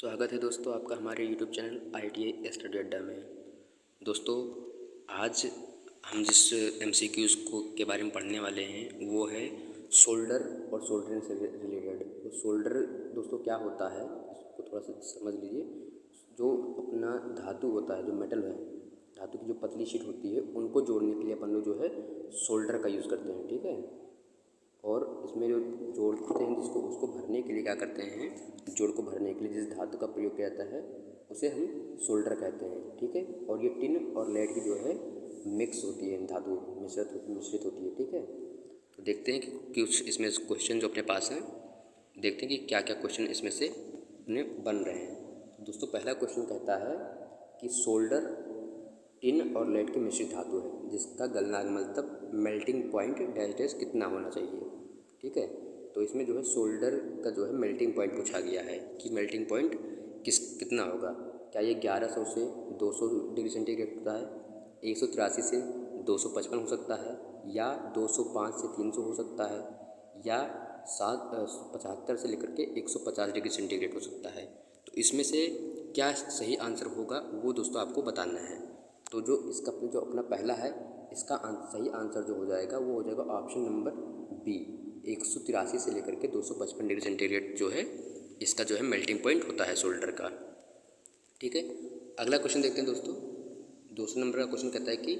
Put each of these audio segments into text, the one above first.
स्वागत है दोस्तों आपका हमारे YouTube चैनल IITA स्टडी अड्डा में। दोस्तों आज हम जिस MCQs को के बारे में पढ़ने वाले हैं वो है सोल्डर और सोल्डरिंग से रिलेटेड। तो सोल्डर दोस्तों क्या होता है इसको थोड़ा सा समझ लीजिए। जो अपना धातु होता है, जो मेटल है, धातु की जो पतली शीट होती है उनको जोड़ने के लिए अपन लोग जो है सोल्डर का यूज़ करते हैं, ठीक है। और इसमें जो जोड़ते हैं जिसको उसको भरने के लिए क्या करते हैं, जोड़ को भरने के लिए जिस धातु का प्रयोग किया जाता है उसे हम सोल्डर कहते हैं, ठीक है। और ये टिन और लेड की जो है मिक्स होती है, धातु मिश्रित होती है, ठीक है। तो देखते हैं कि कुछ इसमें क्वेश्चन जो अपने पास हैं, देखते हैं कि क्या क्या क्वेश्चन इसमें से अपने बन रहे हैं। तो दोस्तों पहला क्वेश्चन कहता है कि सोल्डर टिन और लेड की मिश्रित धातु है जिसका गलनांक मतलब मेल्टिंग पॉइंट डैश डैश कितना होना चाहिए, ठीक है। तो इसमें जो है सोल्डर का जो है मेल्टिंग पॉइंट पूछा गया है कि मेल्टिंग पॉइंट कितना होगा। क्या ये 1100 से 200 डिग्री सेंटीग्रेड होता है, 183 से 255 हो सकता है, या 205 से 300 हो सकता है, या 75 से लेकर के 150 डिग्री सेंटीग्रेड हो सकता है। तो इसमें से क्या सही आंसर होगा वो दोस्तों आपको बताना है। तो जो इसका जो अपना पहला है इसका सही आंसर जो हो जाएगा वो हो जाएगा ऑप्शन नंबर बी, 183 से लेकर के 255 डिग्री सेंटीग्रेड जो है इसका जो है मेल्टिंग पॉइंट होता है सोल्डर का, ठीक है। अगला क्वेश्चन देखते हैं दोस्तों। दूसरे नंबर का क्वेश्चन कहता है कि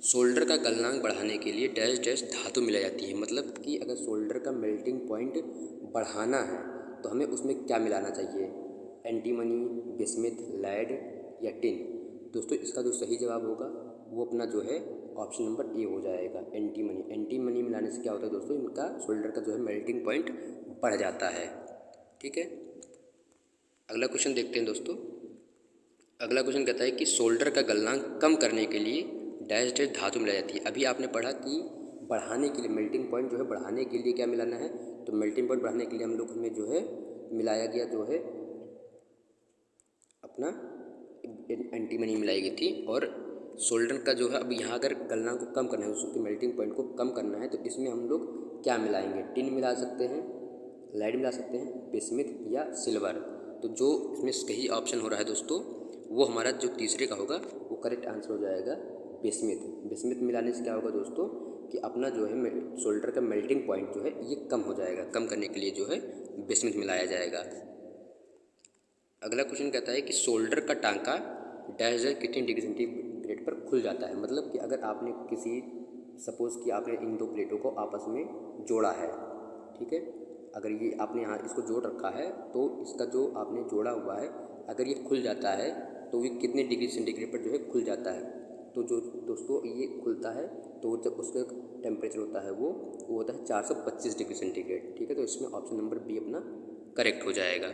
सोल्डर का गलनांक बढ़ाने के लिए डैश डैश धातु मिलाई जाती है। मतलब कि अगर सोल्डर का मेल्टिंग पॉइंट बढ़ाना है तो हमें उसमें क्या मिलाना चाहिए, एंटीमनी, बिस्मिथ, लेड या टिन। दोस्तों इसका जो सही जवाब होगा वो अपना जो है ऑप्शन नंबर ए हो जाएगा, एंटीमनी। एंटीमनी मिलाने से क्या होता है दोस्तों, इनका सोल्डर का जो है मेल्टिंग पॉइंट बढ़ जाता है, ठीक है। अगला क्वेश्चन देखते हैं दोस्तों। अगला क्वेश्चन कहता है कि सोल्डर का गलनांक कम करने के लिए डैश डैश धातु मिलाई जाती है। अभी आपने पढ़ा कि बढ़ाने के लिए मेल्टिंग पॉइंट जो है बढ़ाने के लिए क्या मिलाना है, तो मेल्टिंग पॉइंट बढ़ाने के लिए हम लोग में जो है मिलाया गया जो है अपना एंटीमनी मिलाई गई थी। और सोल्डर का जो है अब यहाँ अगर गलनांक को कम करना है, उसकी मेल्टिंग पॉइंट को कम करना है, तो इसमें हम लोग क्या मिलाएंगे, टिन मिला सकते हैं, लेड मिला सकते हैं, बिस्मिथ या सिल्वर। तो जो इसमें सही ऑप्शन हो रहा है दोस्तों वो हमारा जो तीसरे का होगा वो करेक्ट आंसर हो जाएगा बिस्मिथ। बिस्मिथ मिलाने से क्या होगा दोस्तों कि अपना जो है सोल्डर का मेल्टिंग पॉइंट जो है ये कम हो जाएगा। कम करने के लिए जो है बिस्मिथ मिलाया जाएगा। अगला क्वेश्चन कहता है कि सोल्डर का टांका डैश डैश कितनी डिग्री सेंटीग्रेड पर खुल जाता है। मतलब कि अगर आपने किसी सपोज़ कि आपने इन दो प्लेटों को आपस में जोड़ा है, ठीक है। अगर ये आपने यहाँ इसको जोड़ रखा है तो इसका जो आपने जोड़ा हुआ है अगर ये खुल जाता है तो ये कितने डिग्री सेंटीग्रेड पर जो है खुल जाता है। तो जो दोस्तों ये खुलता है तो जब उसका टेम्परेचर होता है वो होता है 425 डिग्री सेंटीग्रेड, ठीक है। तो इसमें ऑप्शन नंबर बी अपना करेक्ट हो जाएगा।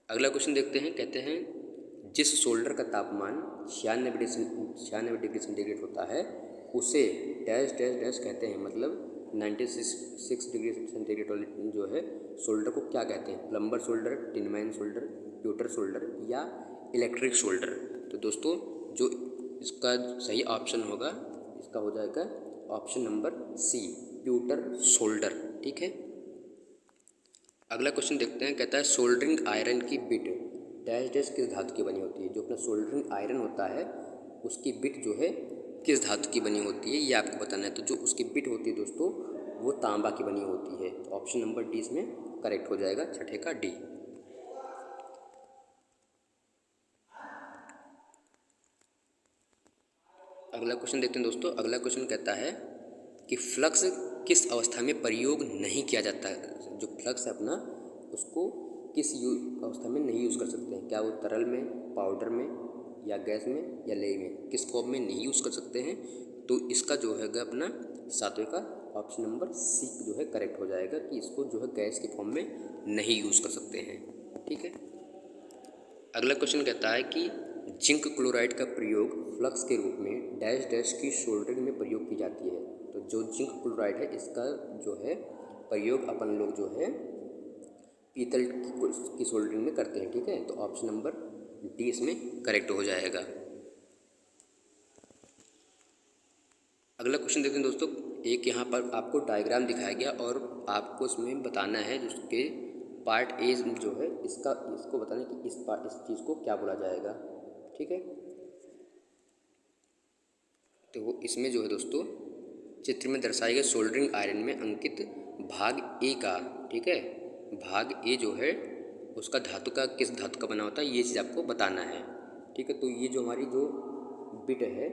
अगला क्वेश्चन देखते हैं। कहते हैं जिस सोल्डर का तापमान 96 डिग्री सेंटीग्रेड होता है उसे डैश डैश डैश कहते हैं। मतलब 96 डिग्री सेंटीग्रेड वाले जो है सोल्डर को क्या कहते हैं, plumber solder, tinman solder, pewter solder या इलेक्ट्रिक सोल्डर। तो दोस्तों जो इसका सही ऑप्शन होगा इसका हो जाएगा option number C, pewter solder, ठीक है। अगला क्वेश्चन देखते हैं। कहता है सोल्डरिंग आयरन की बिट डैश डैश किस धातु की बनी होती है। जो अपना सोल्डरिंग आयरन होता है उसकी बिट जो है किस धातु की बनी होती है ये आपको बताना है। तो जो उसकी बिट होती है दोस्तों वो तांबा की बनी होती है। तो ऑप्शन नंबर डी इसमें करेक्ट हो जाएगा, छठे का डी। अगला क्वेश्चन देखते हैं दोस्तों। अगला क्वेश्चन कहता है कि फ्लक्स किस अवस्था में प्रयोग नहीं किया जाता है। जो फ्लक्स है अपना उसको किस अवस्था में नहीं यूज़ कर सकते हैं। क्या वो तरल में, पाउडर में या गैस में या लेई में, किस फॉर्म में नहीं यूज़ कर सकते हैं। तो इसका जो है अपना सातवें का ऑप्शन नंबर सी जो है करेक्ट हो जाएगा कि इसको जो है गैस के फॉर्म में नहीं यूज़ कर सकते हैं, ठीक है। अगला क्वेश्चन कहता है कि जिंक क्लोराइड का प्रयोग फ्लक्स के रूप में डैश डैश की सोल्डरिंग में प्रयोग की जाती है। तो जो जिंक क्लोराइड है इसका जो है प्रयोग अपन लोग जो है पीतल की सोल्डरिंग में करते हैं, ठीक है। तो ऑप्शन नंबर डी इसमें करेक्ट हो जाएगा। अगला क्वेश्चन देखते हैं दोस्तों। एक यहाँ पर आपको डायग्राम दिखाया गया और आपको इसमें बताना है जिसके पार्ट ए जो है इसको बताना कि इस चीज़ को क्या बोला जाएगा, ठीक है। तो वो इसमें जो है दोस्तों चित्र में दर्शाए गए सोल्डरिंग आयरन में अंकित भाग ए का, ठीक है, भाग ए जो है उसका धातु का किस धातु का बना होता है ये चीज़ आपको बताना है, ठीक है। तो ये जो हमारी जो बिट है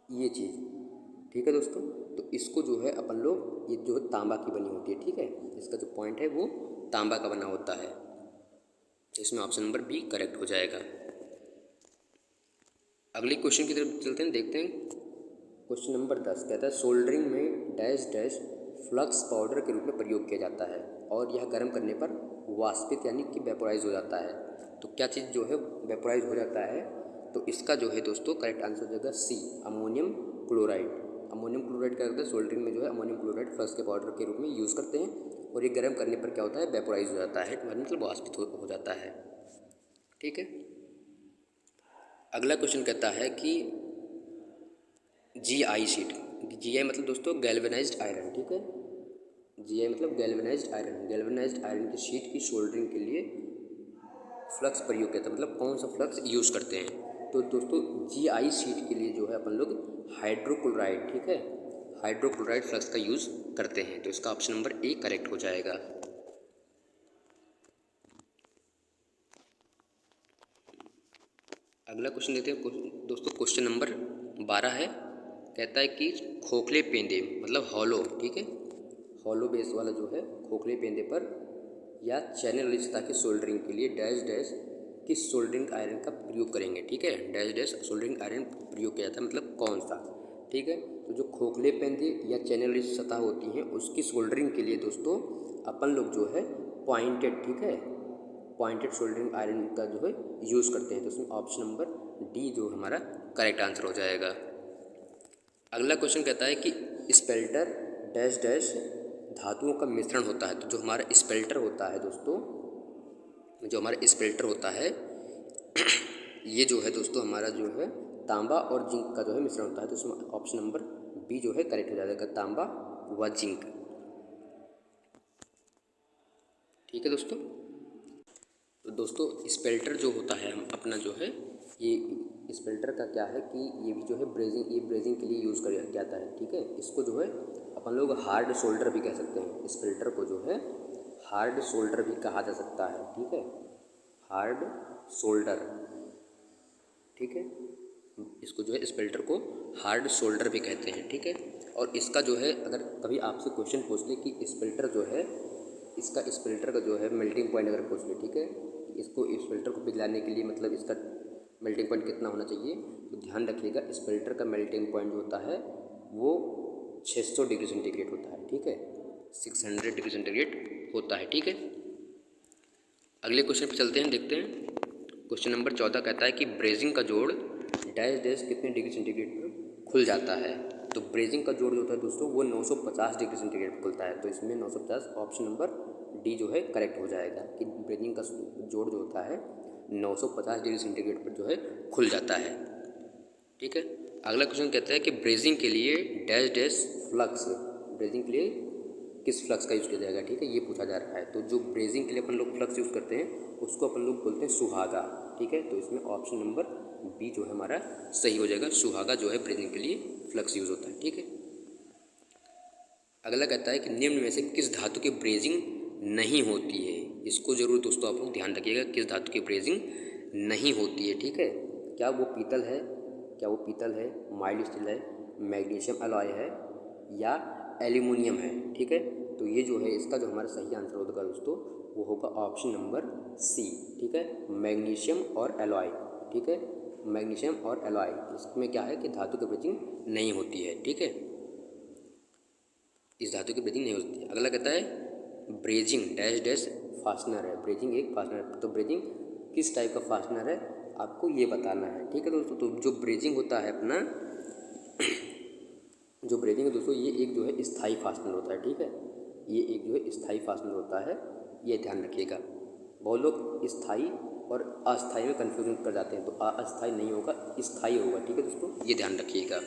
ये चीज़, ठीक है दोस्तों। तो इसको जो है अपन लोग ये जो तांबा की बनी होती है, ठीक है, इसका जो पॉइंट है वो तांबा का बना होता है। तो इसमें ऑप्शन नंबर बी करेक्ट हो जाएगा। अगले क्वेश्चन की तरफ चलते हैं, देखते हैं। क्वेश्चन नंबर 10 कहता है सोल्डरिंग में डैश डैश फ्लक्स पाउडर के रूप में प्रयोग किया जाता है और यह गर्म करने पर वाष्पित यानी कि वेपोराइज हो जाता है। तो क्या चीज़ जो है वेपोराइज हो जाता है, तो इसका जो है दोस्तों करेक्ट आंसर हो जाएगा सी, अमोनियम क्लोराइड। अमोनियम क्लोराइड क्या करता है, सोल्डरिंग में जो है अमोनियम क्लोराइड फ्लक्स के पाउडर के रूप में यूज़ करते हैं और ये गर्म करने पर क्या होता है वेपोराइज हो जाता है, मतलब वाष्पित हो जाता है, ठीक है। अगला क्वेश्चन कहता है कि GI शीट, GI मतलब दोस्तों गैल्वेनाइज्ड आयरन, ठीक है, GI मतलब गैल्वेनाइज्ड आयरन। गैल्वेनाइज्ड आयरन की शीट की सोल्डरिंग के लिए फ्लक्स प्रयोग किया था, मतलब कौन सा फ्लक्स यूज़ करते हैं। तो दोस्तों GI शीट के लिए जो है अपन लोग हाइड्रोक्लोराइड, ठीक है, हाइड्रोक्लोराइड फ्लक्स का यूज़ करते हैं। तो इसका ऑप्शन नंबर ए करेक्ट हो जाएगा। अगला क्वेश्चन देते हैं दोस्तों, क्वेश्चन नंबर 12 है, कहता है कि खोखले पेंदे मतलब हॉलो, ठीक है, हॉलो बेस वाला जो है खोखले पेंदे पर या चैनल वाली सतह की सोल्डरिंग के लिए डैश डैश किस सोल्डरिंग आयरन का प्रयोग करेंगे, ठीक है, डैश डैश सोल्डरिंग आयरन प्रयोग किया जाता है, मतलब कौन सा, ठीक है। तो जो खोखले पेंदे या चैनल वाली सतह होती हैं उसकी सोल्डरिंग के लिए दोस्तों अपन लोग जो है पॉइंटेड, ठीक है, पॉइंटेड सोल्डरिंग आयरन का जो है यूज़ करते हैं। तो उसमें ऑप्शन नंबर डी जो हमारा करेक्ट आंसर हो जाएगा। अगला क्वेश्चन कहता है कि स्पेल्टर डैश डैश धातुओं का मिश्रण होता है। तो जो हमारा स्पेल्टर होता है दोस्तों, जो हमारा स्पेल्टर होता है ये जो है दोस्तों हमारा जो है तांबा और जिंक का जो है मिश्रण होता है। तो इसमें ऑप्शन नंबर बी जो है करेक्ट हो जाएगा, तांबा व जिंक, ठीक है दोस्तों। तो दोस्तों स्पेल्टर जो होता है हम अपना जो है ये स्पेल्टर का क्या है कि ये भी जो है ब्रेजिंग के लिए यूज़ किया जाता है, ठीक है। इसको जो है अपन लोग हार्ड शोल्डर भी कह सकते हैं, स्पेल्टर को जो है हार्ड शोल्डर भी कहा जा सकता है, ठीक है, हार्ड शोल्डर, ठीक है, इसको जो है स्पेल्टर को हार्ड शोल्डर भी कहते हैं, ठीक है। और इसका जो है अगर कभी आपसे क्वेश्चन पूछ ले कि स्पेल्टर जो है इसका स्पेल्टर का जो है मेल्टिंग पॉइंट अगर पूछ ले, ठीक है, इसको स्पेल्टर को पिघलाने के लिए मतलब इसका मेल्टिंग पॉइंट कितना होना चाहिए, तो ध्यान रखिएगा स्पेल्टर का मेल्टिंग पॉइंट जो होता है वो 600 डिग्री सेंटीग्रेड होता है, ठीक है, 600 डिग्री सेंटीग्रेड होता है, ठीक है। अगले क्वेश्चन पे चलते हैं, देखते हैं। क्वेश्चन नंबर 14 कहता है कि ब्रेजिंग का जोड़ डैश डैश कितने डिग्री सेंटीग्रेड पर खुल जाता है। तो ब्रेजिंग का जोड़ जो होता है दोस्तों वो 950 डिग्री सेंटीग्रेड पर खुलता है। तो इसमें 950 ऑप्शन नंबर डी जो है करेक्ट हो जाएगा कि ब्रेजिंग का जोड़ जो होता है 950 डिग्री सेंटीग्रेड पर जो है खुल जाता है, ठीक है। अगला क्वेश्चन कहता है कि ब्रेजिंग के लिए डैश डैश फ्लक्स, ब्रेजिंग के लिए किस फ्लक्स का यूज़ किया जाएगा, ठीक है, ये पूछा जा रहा है। तो जो ब्रेजिंग के लिए अपन लोग फ्लक्स यूज़ करते हैं उसको अपन लोग बोलते हैं सुहागा, ठीक है। तो इसमें ऑप्शन नंबर बी जो है हमारा सही हो जाएगा, सुहागा जो है ब्रेजिंग के लिए फ्लक्स यूज़ होता है, ठीक है। अगला कहता है कि निम्न में से किस धातु की ब्रेजिंग नहीं होती है। इसको जरूर दोस्तों आप लोग ध्यान रखिएगा, किस धातु की ब्रेजिंग नहीं होती है, ठीक है। क्या वो पीतल है, क्या वो पीतल है, माइल्ड स्टील है, मैग्नीशियम अलॉय है या एल्यूमिनियम है, ठीक है। तो ये जो है इसका जो हमारा सही आंसर होगा दोस्तों वो होगा ऑप्शन नंबर सी, ठीक है, मैग्नीशियम और एलॉय, ठीक है, मैग्नीशियम और एलॉय, इसमें क्या है कि धातु की ब्रेजिंग नहीं होती है, ठीक है, इस धातु की ब्रेजिंग नहीं होती है। अगला कहता है ब्रेजिंग डैश डैश फास्टनर है, ब्रेजिंग एक फास्टनर है। तो ब्रेजिंग किस टाइप का फास्टनर है आपको ये बताना है, ठीक है दोस्तों। तो जो ब्रेजिंग होता है अपना जो ब्रेजिंग है दोस्तों ये एक जो है स्थायी फास्टनर होता है, ठीक है, ये एक जो है स्थायी फास्टनर होता है, ये ध्यान रखिएगा। बहुत लोग स्थायी और अस्थायी में कन्फ्यूजन कर जाते हैं, तो अस्थायी नहीं होगा, स्थायी होगा, ठीक है दोस्तों, ये ध्यान रखिएगा।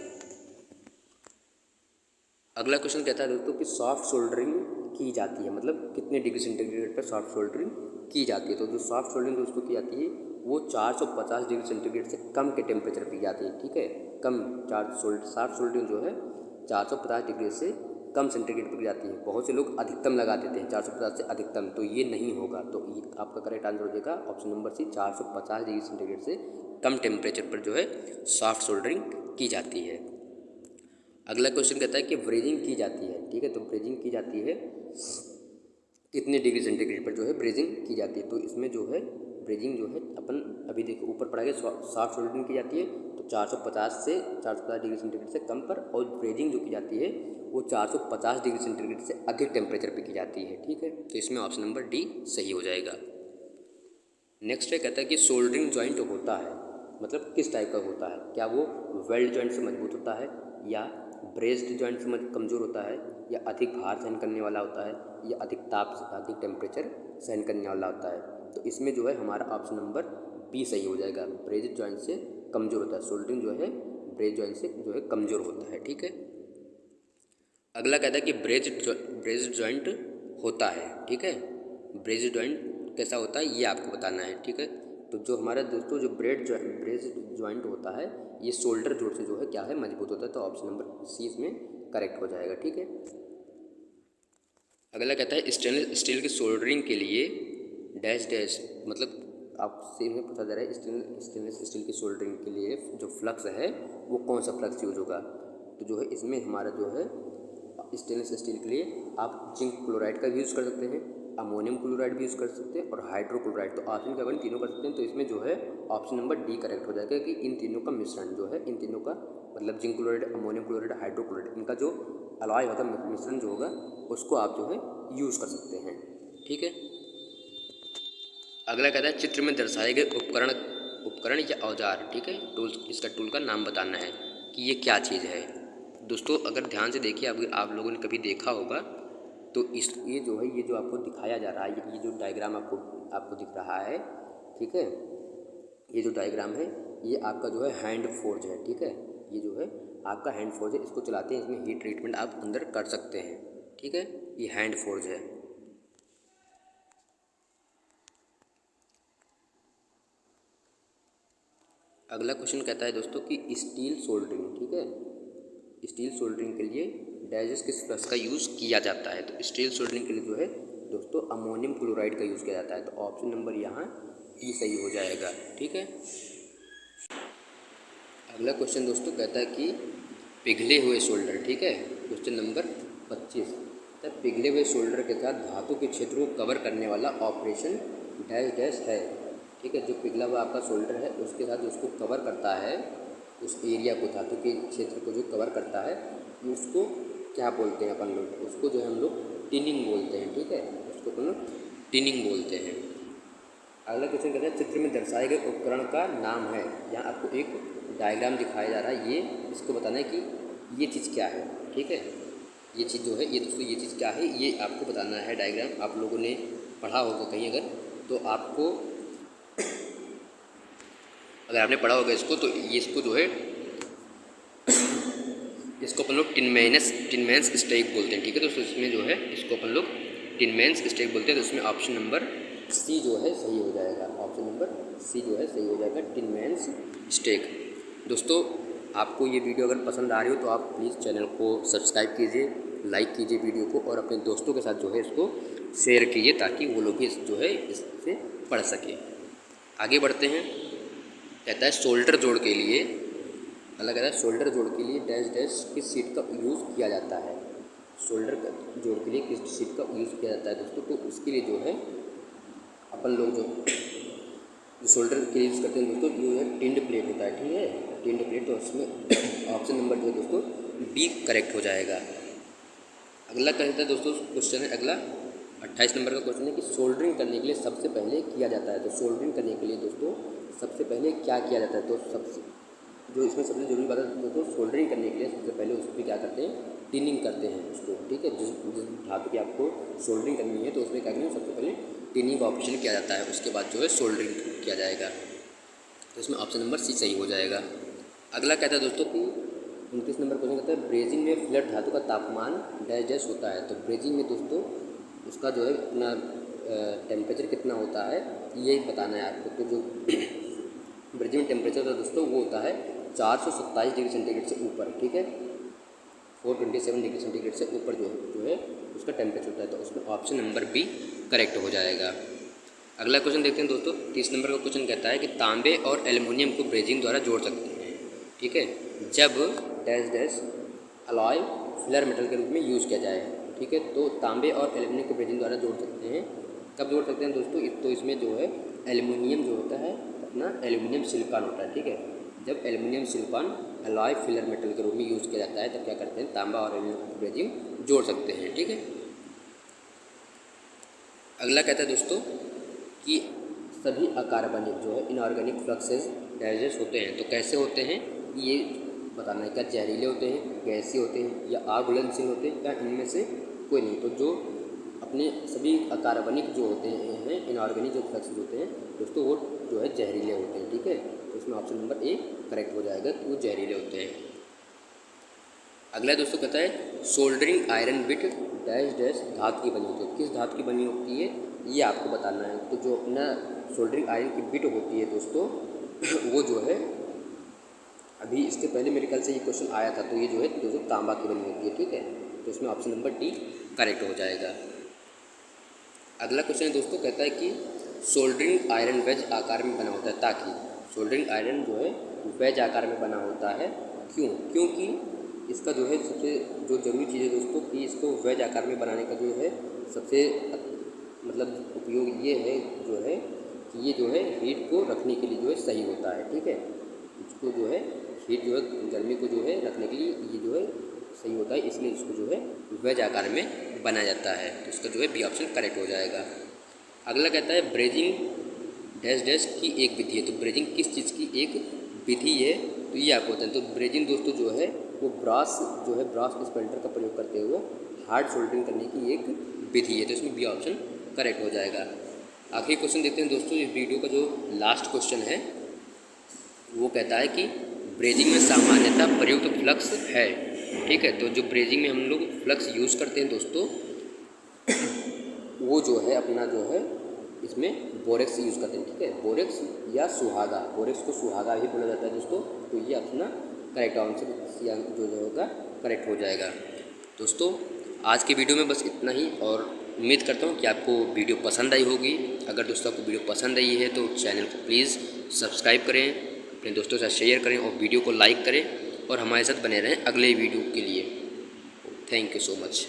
अगला क्वेश्चन कहता है दोस्तों कि सॉफ्ट सोल्डरिंग की जाती है, मतलब कितने डिग्री सेंटीग्रेड पर सॉफ्ट सोल्डरिंग की जाती है। तो जो सॉफ्ट सोल्डरिंग दोस्तों की जाती है वो 450 डिग्री सेंटीग्रेड से कम के टेम्परेचर पर की जाती है, ठीक है। कम सॉफ्ट सोल्डरिंग जो है 450 डिग्री से कम सेंटीग्रेड पर की जाती है। बहुत से लोग अधिकतम लगा देते हैं 450 से अधिकतम, तो ये नहीं होगा। तो ये आपका करेक्ट आंसर हो जाएगा option number C, 450 degree centigrade से कम टेम्परेचर पर जो है सॉफ्ट सोल्डरिंग की जाती है। अगला क्वेश्चन कहता है कि ब्रेजिंग की जाती है, ठीक है। तो ब्रेजिंग की जाती है कितने डिग्री सेंटीग्रेड पर जो है ब्रेजिंग की जाती है। तो इसमें जो है ब्रेजिंग जो है अपन अभी देखो ऊपर पढ़ाएंगे, सॉफ्ट सोल्डरिंग की जाती है तो 450 से 450 डिग्री सेंटीग्रेड से कम पर, और ब्रेजिंग जो की जाती है वो 450 डिग्री सेंटीग्रेड से अधिक टेम्परेचर पर की जाती है, ठीक है। तो इसमें ऑप्शन नंबर डी सही हो जाएगा। नेक्स्ट है कहता है कि सोल्डरिंग जॉइंट होता है, मतलब किस टाइप का होता है। क्या वो वेल्ड जॉइंट से मजबूत होता है, या ब्रेस्ड जॉइंट से कमज़ोर होता है, या अधिक भार सहन करने वाला होता है, या अधिक ताप अधिक टेम्परेचर सहन करने वाला होता है। तो इसमें जो है हमारा ऑप्शन नंबर बी सही हो जाएगा, ब्रेस्ड जॉइंट से कमज़ोर होता है। सोल्डरिंग जो है ब्रेस्ड जॉइंट से जो है कमज़ोर होता है, ठीक है। अगला कहता है कि ब्रेस्ड जॉइंट होता है, ठीक है। ब्रेस्ड जॉइंट कैसा होता है ये आपको बताना है, ठीक है। तो जो हमारा दोस्तों जो ब्रेस्ड जॉइंट होता है ये शोल्डर जोड़ से जो है क्या है मजबूत होता है। तो ऑप्शन नंबर सी इसमें करेक्ट हो जाएगा, ठीक है। अगला कहता है स्टेनलेस स्टील की सोल्डरिंग के लिए डैश डैश, मतलब आपसे इन्हें पूछा जा रहा है स्टेनलेस स्टील की सोल्डरिंग के लिए जो फ्लक्स है वो कौन सा फ्लक्स यूज होगा। तो जो है इसमें हमारा जो है स्टेनलेस स्टील के लिए आप जिंक क्लोराइड का भी यूज़ कर सकते हैं, अमोनियम क्लोराइड भी यूज़ कर सकते हैं, और हाइड्रोक्लोराइड। तो ऑप्शन का तीनों कर सकते हैं। तो इसमें जो है ऑप्शन नंबर डी करेक्ट हो जाएगा कि इन तीनों का मिश्रण जो है, इन तीनों का मतलब zinc chloride, ammonium chloride, hydrochloride, इनका जो अलॉय होगा मिश्रण जो होगा उसको आप जो है यूज़ कर सकते हैं, ठीक है। अगला कहता है चित्र में दर्शाए गए उपकरण या औजार, ठीक है, टूल्स, इसका टूल का नाम बताना है कि ये क्या चीज़ है। दोस्तों अगर ध्यान से देखिए, अगर आप लोगों ने कभी देखा होगा तो ये जो है ये जो आपको दिखाया जा रहा है, ये जो डायग्राम आपको दिख रहा है, ठीक है, ये जो डायग्राम है ये आपका जो है हैंड फोर्ज है, ठीक है। ये जो है आपका हैंड फोर्ज है, इसको चलाते हैं, इसमें हीट ट्रीटमेंट आप अंदर कर सकते हैं, ठीक है। ये हैंड फोर्ज है। अगला क्वेश्चन कहता है दोस्तों कि स्टील सोल्डरिंग, ठीक है, स्टील सोल्डरिंग के लिए डैश किस फ्लक्स का यूज़ किया जाता है। तो स्टील सोल्डरिंग के लिए जो है दोस्तों अमोनियम क्लोराइड का यूज़ किया जाता है। तो ऑप्शन नंबर यहाँ डी सही हो जाएगा, ठीक है। अगला क्वेश्चन दोस्तों कहता है कि पिघले हुए शोल्डर, ठीक है, क्वेश्चन नंबर 25, तब पिघले हुए शोल्डर के साथ धातु के क्षेत्र को कवर करने वाला ऑपरेशन डैश डैश है, ठीक है। जो पिघला हुआ आपका शोल्डर है उसके साथ उसको कवर करता है, उस एरिया को, धातु के क्षेत्र को जो कवर करता है उसको क्या बोलते हैं अपन लोग, उसको जो है हम लोग टिनिंग बोलते हैं, ठीक है, उसको अपन लोग टिनिंग बोलते हैं। अगला क्वेश्चन कहता है चित्र में दर्शाए गए उपकरण का नाम है। यहाँ आपको एक डायग्राम दिखाया जा रहा है, ये इसको बताना है कि ये चीज़ क्या है, ठीक है। ये चीज़ जो है ये दोस्तों ये चीज़ क्या है ये आपको बताना है। डायग्राम आप लोगों ने पढ़ा होगा कहीं अगर, तो आपको अगर आपने पढ़ा होगा इसको, तो ये इसको जो है इसको अपन लोग टिनमेंस स्टेक बोलते हैं, ठीक है। तो इसमें जो है इसको अपन लोग टिनमेंस स्टेक बोलते हैं। तो इसमें ऑप्शन नंबर सी जो है सही हो जाएगा, ऑप्शन नंबर सी जो है सही हो जाएगा, टिनमेंस स्टेक। दोस्तों आपको ये वीडियो अगर पसंद आ रही हो तो आप प्लीज़ चैनल को सब्सक्राइब कीजिए, लाइक कीजिए वीडियो को, और अपने दोस्तों के साथ जो है इसको शेयर कीजिए ताकि वो लोग भी जो है इससे पढ़ सकें। आगे बढ़ते हैं। कहता है शोल्डर जोड़ के लिए, अलग अलग शोल्डर जोड़ के लिए डैश डैश किस सीट का यूज़ किया जाता है। शोल्डर जोड़ के लिए किस सीट का यूज़ किया जाता है दोस्तों। तो उसके लिए जो है अपन लोग जो शोल्डर के लिए यूज़ करते हैं दोस्तों, ये है टिंड प्लेट होता है, ठीक है, टिंड प्लेट। तो उसमें ऑप्शन नंबर जो है दोस्तों बी करेक्ट हो जाएगा। अगला कहता है दोस्तों क्वेश्चन है अगला 28 नंबर का क्वेश्चन है कि सोल्डरिंग करने के लिए सबसे पहले किया जाता है। तो सोल्डरिंग करने के लिए दोस्तों सबसे पहले क्या किया जाता है। तो सबसे जो इसमें सबसे जरूरी बात है दोस्तों, सोल्डरिंग करने के लिए सबसे पहले उसमें क्या करते हैं, टिनिंग करते हैं उसको, ठीक है। जिस धातु की आपको सोल्डरिंग करनी है तो उसमें क्या करेंगे, सबसे पहले टिनिंग का ऑपरेशन किया जाता है, उसके बाद जो है सोल्डरिंग किया जाएगा। तो इसमें ऑप्शन नंबर सी सही हो जाएगा। अगला कहता है दोस्तों कि 29 नंबर क्वेश्चन कहता है ब्रेजिंग में फ्लैट धातु का तापमान डैश डैश होता है। तो ब्रेजिंग में दोस्तों उसका जो है अपना टेम्परेचर कितना होता है ये बताना है आपको। तो जो ब्रेजिंग में टेम्परेचर होता है दोस्तों वो होता है 427 डिग्री सेंटीग्रेड से ऊपर, ठीक है, 427 डिग्री सेंटीग्रेड से ऊपर जो है उसका टेम्परेचर होता है। तो उसमें ऑप्शन नंबर बी करेक्ट हो जाएगा। अगला क्वेश्चन देखते हैं दोस्तों। 30 नंबर का क्वेश्चन कहता है कि तांबे और एल्युमिनियम को ब्रेजिंग द्वारा जोड़ सकते हैं, ठीक है, जब dash dash alloy filler metal के रूप में यूज़ किया जाए, ठीक है। तो तांबे और एल्युमिनियम को ब्रेजिंग द्वारा जोड़ सकते हैं, कब जोड़ सकते हैं दोस्तों? तो इसमें जो है एल्युमिनियम जो होता है अपना एल्युमिनियम सिलिकॉन होता है, ठीक है। जब aluminium silicon alloy filler metal के रूप में यूज़ किया जाता है तब क्या करते हैं, तांबा और एल्युमिनियम को ब्रेजिंग जोड़ सकते हैं, ठीक है। अगला कहता है दोस्तों कि सभी अकार्बनिक जो है इनऑर्गेनिक फ्लक्सेस डैशेस होते हैं। तो कैसे होते हैं ये बताना है, क्या जहरीले होते हैं, गैसीय होते हैं, या आग घुलनशील होते हैं, या इनमें से कोई नहीं। तो जो अपने सभी अकार्बनिक जो होते हैं इनऑर्गेनिक जो फ्लक्सेस होते हैं दोस्तों वो जो है जहरीले होते हैं, ठीक है। तो इसमें ऑप्शन नंबर ए करेक्ट हो जाएगा कि वो जहरीले होते हैं। अगला दोस्तों कहता है soldering iron bit dash dash धातु की बनी होती है। किस धातु की बनी होती है ये आपको बताना है। तो जो अपना सोल्डरिंग आयरन की बिट होती है दोस्तों वो जो है अभी इसके पहले मेरे ख्याल से ये क्वेश्चन आया था, तो ये जो है दोस्तों तांबा की बनी होती है, ठीक है। तो इसमें ऑप्शन नंबर डी करेक्ट हो जाएगा। अगला क्वेश्चन है दोस्तों कहता है कि सोल्डरिंग आयरन वेज आकार में बना होता है, ताकि सोल्डरिंग आयरन जो है वेज आकार में बना होता है, क्यों? क्योंकि इसका जो है सबसे जो ज़रूरी चीज़ है दोस्तों कि इसको वेज आकार में बनाने का जो है सबसे मतलब उपयोग ये है जो है कि ये जो है हीट को रखने के लिए जो है सही होता है, ठीक है। इसको जो है हीट जो है गर्मी को जो है रखने के लिए ये जो है सही होता है, इसलिए इसको जो है वेज आकार में बनाया जाता है। तो इसका जो है बी ऑप्शन करेक्ट हो जाएगा। अगला कहता है ब्रेजिंग डैश डैश की एक विधि है। तो ब्रेजिंग किस चीज़ की एक विधि है तो ये आपको बताएं। तो ब्रेजिंग दोस्तों जो है वो ब्रास स्पेल्टर का प्रयोग करते हुए हार्ड सोल्डरिंग करने की एक विधि है। तो इसमें बी ऑप्शन करेक्ट हो जाएगा। आखिरी क्वेश्चन देखते हैं दोस्तों। इस वीडियो का जो लास्ट क्वेश्चन है वो कहता है कि ब्रेजिंग में सामान्यतः प्रयुक्त फ्लक्स है, ठीक है। तो जो ब्रेजिंग में हम लोग फ्लक्स यूज़ करते हैं दोस्तों वो जो है अपना जो है इसमें बोरेक्स यूज़ करते हैं, ठीक है। बोरेक्स या सुहागा, बोरेक्स को सुहागा भी बोला जाता है दोस्तों। तो ये अपना करेक्ट आंसर या जो होगा करेक्ट हो जाएगा। दोस्तों आज की वीडियो में बस इतना ही, और उम्मीद करता हूँ कि आपको वीडियो पसंद आई होगी। अगर दोस्तों आपको वीडियो पसंद आई है तो चैनल को प्लीज़ सब्सक्राइब करें, अपने दोस्तों के साथ शेयर करें और वीडियो को लाइक करें, और हमारे साथ बने रहें अगले वीडियो के लिए। Thank you so much.